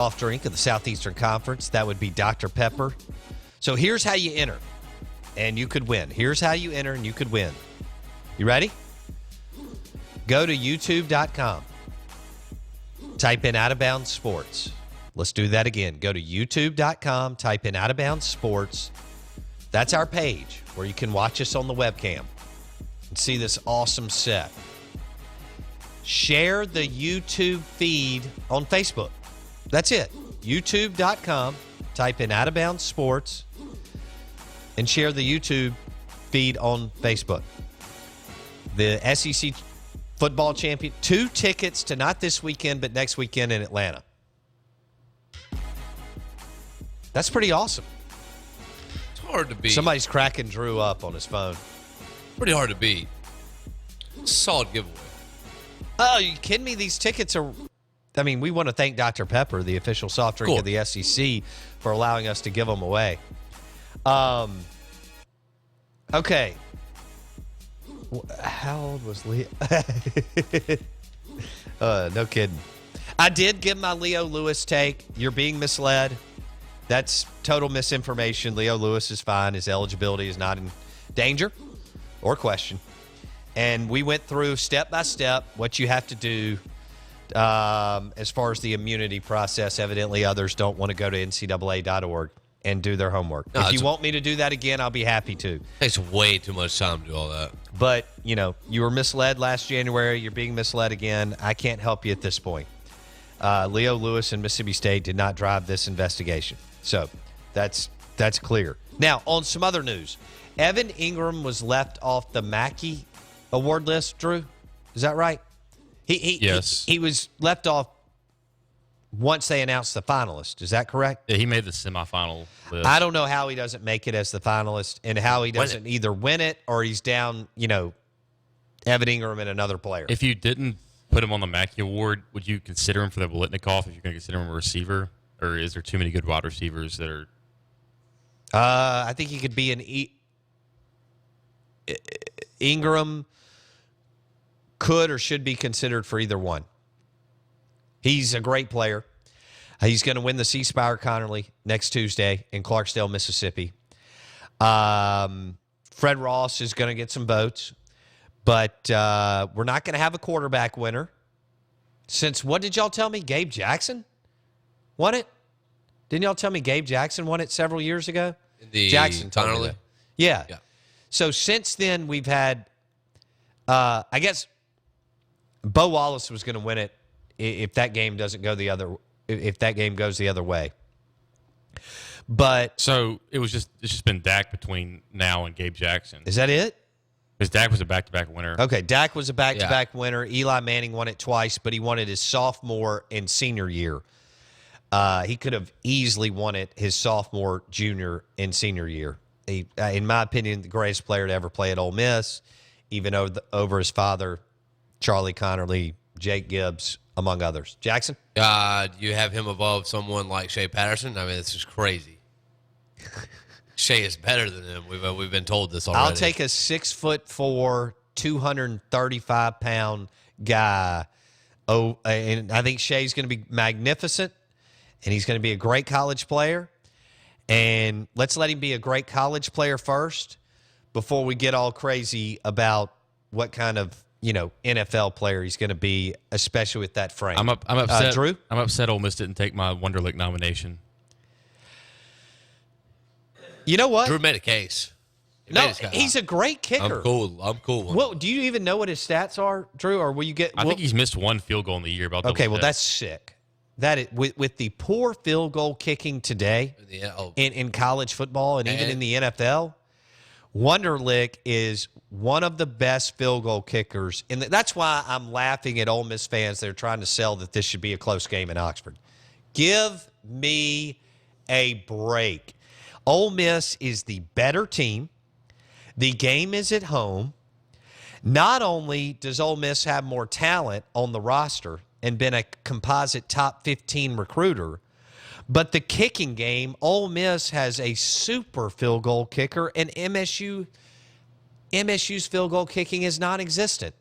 soft drink of the Southeastern Conference. That would be Dr. Pepper. So here's how you enter, and you could win. Here's how you enter, and you could win. You ready? Go to youtube.com. Type in Out of Bounds Sports. Let's do that again. Go to youtube.com. Type in Out of Bounds Sports. That's our page where you can watch us on the webcam and see this awesome set. Share the YouTube feed on Facebook. That's it. YouTube.com. Type in Out of Bounds Sports and share the YouTube feed on Facebook. The SEC football champion. 2 tickets to not this weekend, but next weekend in Atlanta. That's pretty awesome. It's hard to beat. Somebody's cracking Drew up on his phone. Pretty hard to beat. Solid giveaway. Oh, you kidding me? These tickets are... I mean, we want to thank Dr. Pepper, the official soft drink of the SEC, for allowing us to give them away. Okay. How old was Leo? No kidding. I did give my Leo Lewis take. You're being misled. That's total misinformation. Leo Lewis is fine. His eligibility is not in danger or question. And we went through step by step what you have to do as far as the immunity process. Evidently, others don't want to go to ncaa.org and do their homework. No, if you want me to do that again, I'll be happy to. Takes way too much time to do all that. But, you know, you were misled last January. You're being misled again. I can't help you at this point. Leo Lewis and Mississippi State did not drive this investigation. So that's clear. Now, on some other news, Evan Ingram was left off the Mackey Award list, Drew. Is that right? Yes. He was left off once they announced the finalist. Is that correct? Yeah, he made the semifinal list. I don't know how he doesn't make it as the finalist and how he doesn't either win it or he's down, Evan Ingram and another player. If you didn't put him on the Mackey Award, would you consider him for the Biletnikoff if you're going to consider him a receiver? Or is there too many good wide receivers that are... I think he could be an Ingram could or should be considered for either one. He's a great player. He's going to win the C. Spire Connerly next Tuesday in Clarksdale, Mississippi. Fred Ross is going to get some votes, but we're not going to have a quarterback winner. Since, what did y'all tell me? Gabe Jackson won it? Didn't y'all tell me Gabe Jackson won it several years ago? Jackson told me that. Yeah. So since then, we've had, I guess, Bo Wallace was going to win it if that game doesn't go if that game goes the other way. But so it's just been Dak between now and Gabe Jackson. Is that it? Because Dak was a back-to-back winner. Okay, Dak was a back-to-back winner. Eli Manning won it twice, but he won it his sophomore and senior year. He could have easily won it his sophomore, junior, and senior year. He, in my opinion, the greatest player to ever play at Ole Miss, even over his father, Charlie Connerly, Jake Gibbs, among others. Jackson? You have him above someone like Shea Patterson? I mean, this is crazy. Shea is better than him. We've been told this already. I'll take a 6'4", 235-pound guy. Oh, and I think Shea's going to be magnificent, and he's going to be a great college player. And let's let him be a great college player first before we get all crazy about what kind of NFL player he's going to be, especially with that frame. I'm upset. Drew? I'm upset Ole Miss didn't take my Wonderlic nomination. You know what? Drew made a case. He's a great kicker. I'm cool. Well, do you even know what his stats are, Drew? Or will you get? I think he's missed one field goal in the year. Okay, well that's sick. That is, with the poor field goal kicking today in college football and even in the NFL, Wonderlic is one of the best field goal kickers. And that's why I'm laughing at Ole Miss fans that are trying to sell that this should be a close game in Oxford. Give me a break. Ole Miss is the better team. The game is at home. Not only does Ole Miss have more talent on the roster and been a composite top 15 recruiter, but the kicking game, Ole Miss has a super field goal kicker, and MSU's field goal kicking is non-existent.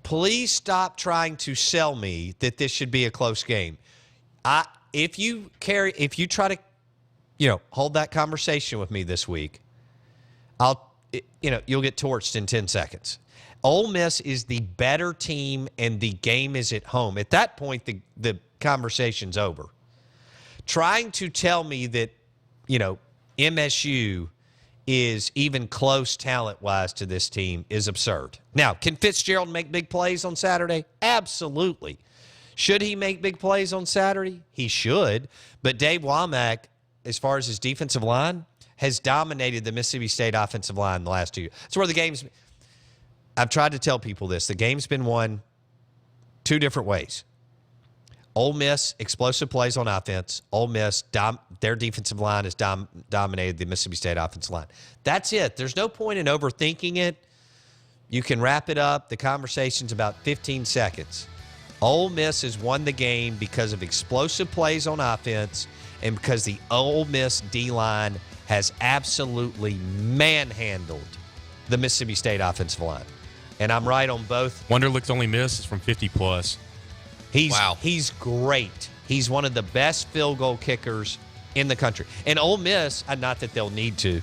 Please stop trying to sell me that this should be a close game. if you try to, hold that conversation with me this week, you'll get torched in 10 seconds. Ole Miss is the better team, and the game is at home. At that point, the conversation's over. Trying to tell me that, MSU is even close talent-wise to this team is absurd. Now, can Fitzgerald make big plays on Saturday? Absolutely. Should he make big plays on Saturday? He should. But Dave Womack, as far as his defensive line, has dominated the Mississippi State offensive line the last 2 years. It's where the game's – I've tried to tell people this. The game's been won 2 different ways. Ole Miss, explosive plays on offense. Ole Miss, their defensive line has dominated the Mississippi State offensive line. That's it. There's no point in overthinking it. You can wrap it up. The conversation's about 15 seconds. Ole Miss has won the game because of explosive plays on offense and because the Ole Miss D-line has absolutely manhandled the Mississippi State offensive line. And I'm right on both. Wonderlick's only miss is from 50+. He's great. He's one of the best field goal kickers in the country. And Ole Miss, not that they'll need to,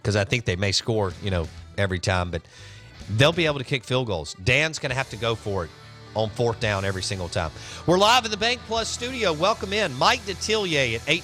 because I think they may score, every time, but they'll be able to kick field goals. Dan's going to have to go for it on 4th down every single time. We're live in the Bank Plus studio. Welcome in Mike Detillier at 8:50.